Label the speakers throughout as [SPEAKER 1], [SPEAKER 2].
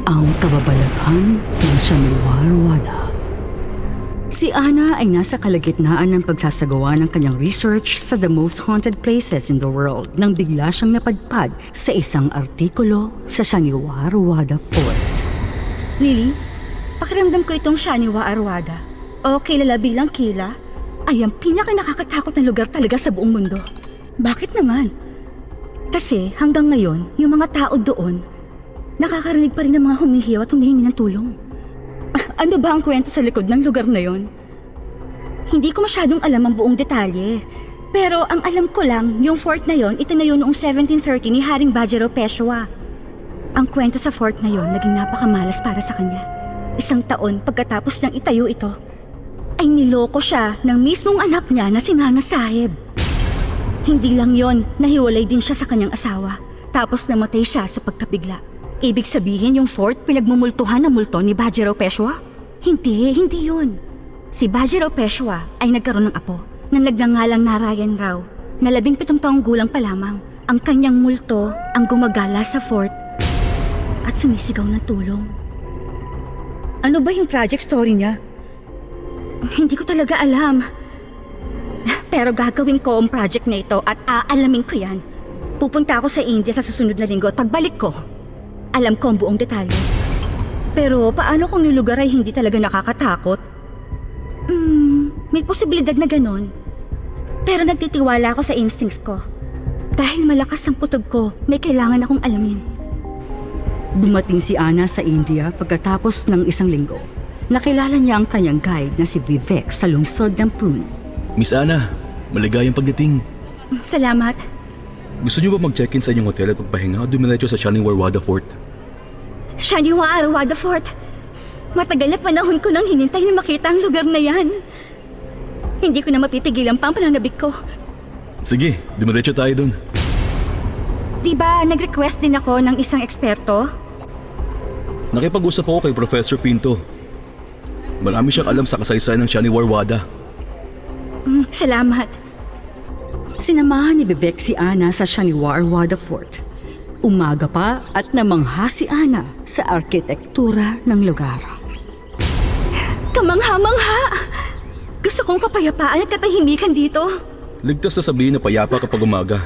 [SPEAKER 1] Ang kababalaghan ng Shaniwar-Wada. Si Ana ay nasa kalagitnaan ng pagsasagawa ng kanyang research sa the most haunted places in the world nang bigla siyang napadpad sa isang artikulo sa Shaniwar-Wada Fort.
[SPEAKER 2] Lily, pakiramdam ko itong Shaniwar-Wada o kilala bilang Kila ay ang pinaka-nakakatakot na lugar talaga sa buong mundo. Bakit naman? Kasi hanggang ngayon, yung mga tao doon, nakakarinig pa rin ng mga humihiyaw at humihingi ng tulong. Ano ba ang kwento sa likod ng lugar na yon? Hindi ko masyadong alam ang buong detalye. Pero ang alam ko lang, yung fort na yon itinayo noong 1730 ni Haring Bajero Peshwa. Ang kwento sa fort na yon naging napakamalas para sa kanya. 1 taon pagkatapos niyang itayo ito, ay niloko siya ng mismong anak niya na si Nana Sahib. Hindi lang yon, nahiwalay din siya sa kanyang asawa. Tapos namatay siya sa pagkabigla. Ibig sabihin yung fort pinagmumultuhan ng multo ni Bajero Peshwa? Hindi yun. Si Bajero Peshwa ay nagkaroon ng apo na nagngangalang Narayan Rao na 17 taong gulang pa lamang. Ang kanyang multo ang gumagala sa fort at sumisigaw ng tulong. Ano ba yung project story niya? Hindi ko talaga alam. Pero gagawin ko ang project na ito at aalamin ko yan. Pupunta ako sa India sa susunod na linggo at pagbalik ko, alam ko ang buong detalye. Pero paano kung yung lugar ay hindi talaga nakakatakot? May posibilidad na ganon. Pero nagtitiwala ako sa instincts ko. Dahil malakas ang putok ko, may kailangan akong alamin.
[SPEAKER 1] Dumating si Ana sa India pagkatapos ng 1 linggo. Nakilala niya ang kanyang guide na si Vivek sa lungsod ng Pune.
[SPEAKER 3] Miss Ana, maligayang pagdating.
[SPEAKER 2] Salamat.
[SPEAKER 3] Gusto niyo ba mag-check-in sa inyong hotel at magpahinga o dumiretso sa Shaniwar-Wada Fort?
[SPEAKER 2] Shaniwar-Wada Fort. Matagal na panahon ko nang hinintay na makita ang lugar na yan. Hindi ko na mapipigilan pa ang pananabik ko.
[SPEAKER 3] Sige, dumiretso tayo dun.
[SPEAKER 2] Diba nag-request din ako ng isang eksperto?
[SPEAKER 3] Nakipag-usap ako kay Professor Pinto. Marami siyang alam sa kasaysayan ng Shaniwar-Wada.
[SPEAKER 2] Salamat.
[SPEAKER 1] Sinamahan ni Vivek si Ana sa Shaniwar-Wada Fort. Umaga pa at namangha si Ana sa arkitektura ng lugar.
[SPEAKER 2] Kamangha-mangha! Gusto kong kapayapaan at katahimikan dito.
[SPEAKER 3] Ligtas na sabihin na payapa kapag umaga.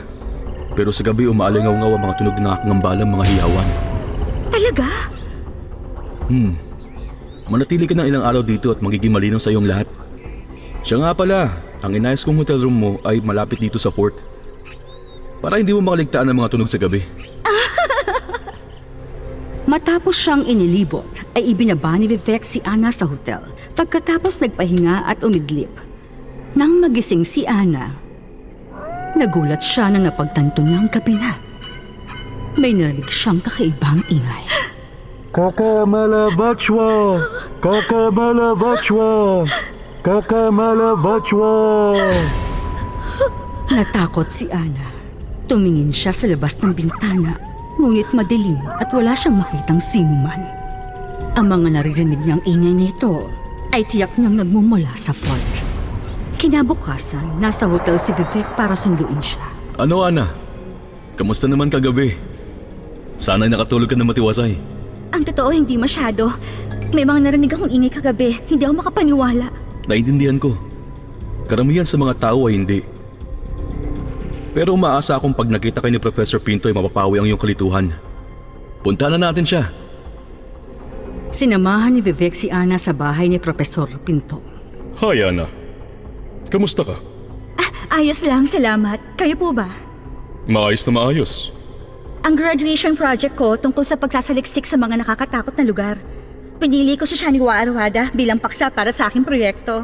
[SPEAKER 3] Pero sa gabi umaalingaw-ngaw ang mga tunog na nakakangbalang mga hiyawan.
[SPEAKER 2] Talaga?
[SPEAKER 3] Manatili ka ng ilang araw dito at magiging malinaw sa iyong lahat. Siya nga pala, ang inayos kong hotel room mo ay malapit dito sa fort. Para hindi mo makaligtaan ng mga tunog sa gabi.
[SPEAKER 1] Matapos siyang inilibot, ay ibinaba ni Vivek si Ana sa hotel pagkatapos nagpahinga at umidlip. Nang magising si Ana, nagulat siya na napagtanto niyang gabi na. May narinig siyang kakaibang ingay.
[SPEAKER 4] Kakamalabachwa! Kakamalabachwa! Kakamalabachwa!
[SPEAKER 1] Natakot si Ana. Tumingin siya sa labas ng bintana, ngunit madilim at wala siyang makitang sinuman. Ang mga naririnig niyang ingay na ito ay tiyak niyang nagmumula sa fort. Kinabukasan, nasa hotel si Vivek para sunduin siya.
[SPEAKER 3] Ano Ana? Kamusta naman kagabi? Sana'y nakatulog ka na matiwasay.
[SPEAKER 2] Ang totoo, hindi masyado. May mga narinig akong ingay kagabi. Hindi ako makapaniwala.
[SPEAKER 3] Naintindihan ko. Karamihan sa mga tao ay hindi. Pero umaasa akong pag nakita kayo ni Professor Pinto ay mapapawi ang iyong kalituhan. Punta na natin siya.
[SPEAKER 1] Sinamahan ni Vivek si Ana sa bahay ni Professor Pinto.
[SPEAKER 3] Hi Ana. Kamusta ka?
[SPEAKER 2] Ayos lang, salamat. Kayo po ba?
[SPEAKER 3] Maayos na maayos.
[SPEAKER 2] Ang graduation project ko tungkol sa pagsasaliksik sa mga nakakatakot na lugar. Pinili ko si Shaniwar-Wada bilang paksa para sa aking proyekto.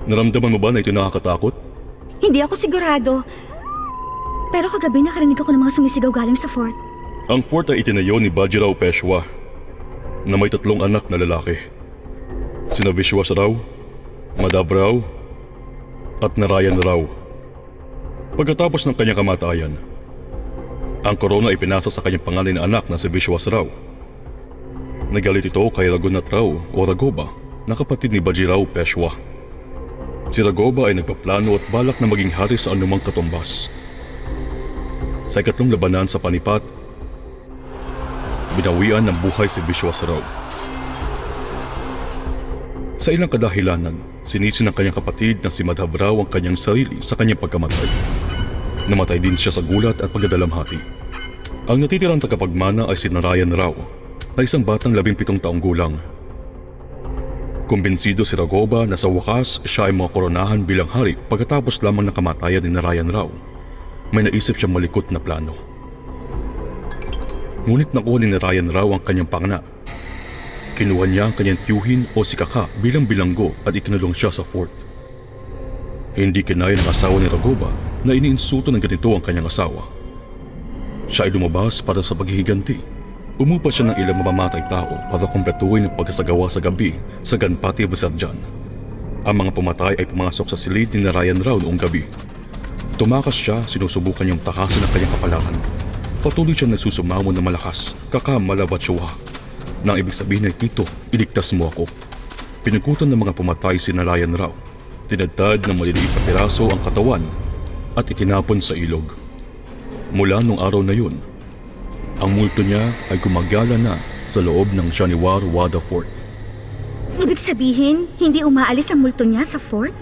[SPEAKER 3] Naramdaman mo ba na ito nakakatakot?
[SPEAKER 2] Hindi ako sigurado. Pero kagabi nakarinig ako ng mga sumisigaw galing sa fort.
[SPEAKER 3] Ang fort ay itinayo ni Bajirao Peshwa na may 3 anak na lalaki. Sina Vishwas Rao, Madhav Rao at Narayan Rao. Pagkatapos ng kanyang kamatayan, ang korona ay pinasa sa kanyang panganay na anak na si Vishwas Rao. Nagalit ito kay Raghunath Rao o Ragoba na kapatid ni Bajirao Peshwa. Si Ragoba ay nagpaplano at balak na maging hari sa anumang katumbas. Sa ikatlong labanan sa Panipat, binawian ng buhay si Vishwa Saraw. Sa ilang kadahilanan, sinisi ng kanyang kapatid na si Madhav Rao ang kanyang sarili sa kanyang pagkamatay. Namatay din siya sa gulat at pagdadalamhati. Ang natitirang tagapagmana ay si Narayan Rao, na isang batang 17 taong gulang. Kumbinsido si Raghoba na sa wakas siya ay makakoronahan bilang hari pagkatapos lamang ng kamatayan ni Narayan Rao. May naisip siyang malikot na plano. Ngunit nakuha ni Narayan Rao ang kanyang pangna. Kinuha niya ang kanyang tiyuhin o si Kaka bilang bilanggo at ikinulong siya sa fort. Hindi kinaya ng asawa ni Raghoba na iniinsulto ng ganito ang kanyang asawa. Siya ay lumabas para sa paghihiganti. Umupa siya ng ilang mamamatay tao para kumpletuhin ang pagkasagawa sa gabi sa Ganpati Visarjan. Ang mga pumatay ay pumasok sa silid ni Narayan Rao noong gabi. Tumakas siya, sinusubukan niyang takasan ang kanyang kapalaran. Patuloy siyang nagsusumamo na malakas, Kaka Malabatshuwa. Nang ibig sabihin ay, Tito, iligtas mo ako. Pinugutan ng mga pumatay si Narayan Rao. Tinadtad ng maliliit na piraso ang katawan at itinapon sa ilog. Mula nung araw na yun, ang multo niya ay gumagala na sa loob ng Shaniwar Wada Fort.
[SPEAKER 2] Ibig sabihin, hindi umaalis ang multo niya sa fort?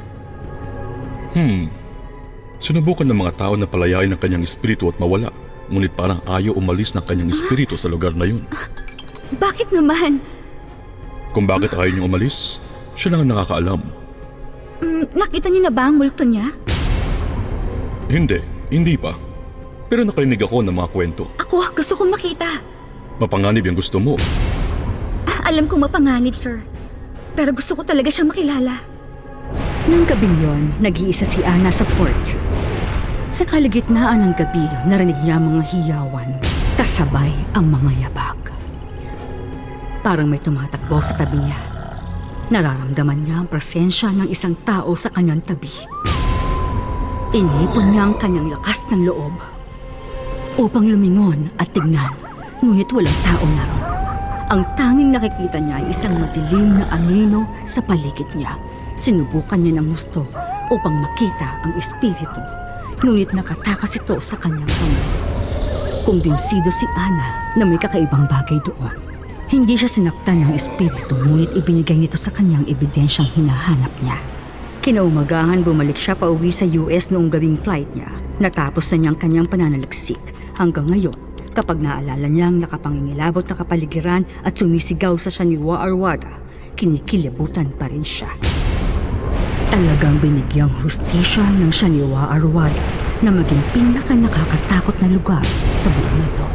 [SPEAKER 3] Sinubukan ng mga tao na palayain ang kanyang espiritu at mawala, ngunit parang ayaw umalis ng kanyang espiritu sa lugar na yun.
[SPEAKER 2] Bakit naman?
[SPEAKER 3] Kung bakit ayaw niyang umalis, siya lang ang nakakaalam.
[SPEAKER 2] Nakita niyo na ba ang multo niya?
[SPEAKER 3] Hindi pa. Pero nakarinig ako ng mga kwento.
[SPEAKER 2] Ako, gusto kong makita.
[SPEAKER 3] Mapanganib yung gusto mo.
[SPEAKER 2] Alam kong mapanganib, sir. Pero gusto ko talaga siyang makilala.
[SPEAKER 1] Nang gabing yon, nag-iisa si Ana sa fort. Sa kalagitnaan ng gabi, narinig niya ang mga hiyawan, kasabay ang mga yabag. Parang may tumatakbo sa tabi niya. Nararamdaman niya ang presensya ng isang tao sa kanyang tabi. Inipon niya ang kanyang lakas ng loob upang lumingon at tignan, ngunit walang tao naroon. Ang tanging nakikita niya ay isang madilim na anino sa paligid niya. Sinubukan niya ng gusto upang makita ang espiritu, ngunit nakatakas ito sa kanyang paningin. Kumbinsido si Ana na may kakaibang bagay doon. Hindi siya sinaktan ng espiritu, ngunit ibinigay nito sa kanyang ebidensyang hinahanap niya. Kinaumagahan, bumalik siya pauwi sa US noong gabing flight niya. Natapos na niyang kanyang pananaliksik. Hanggang ngayon, kapag naalala niyang nakapangingilabot na kapaligiran at sumisigaw sa Shaniwar Arwada, kinikilibutan pa rin siya. Talagang binigyang hustisya ng Shaniwar Arwada na maging pinaka nakakatakot na lugar sa buong mundo.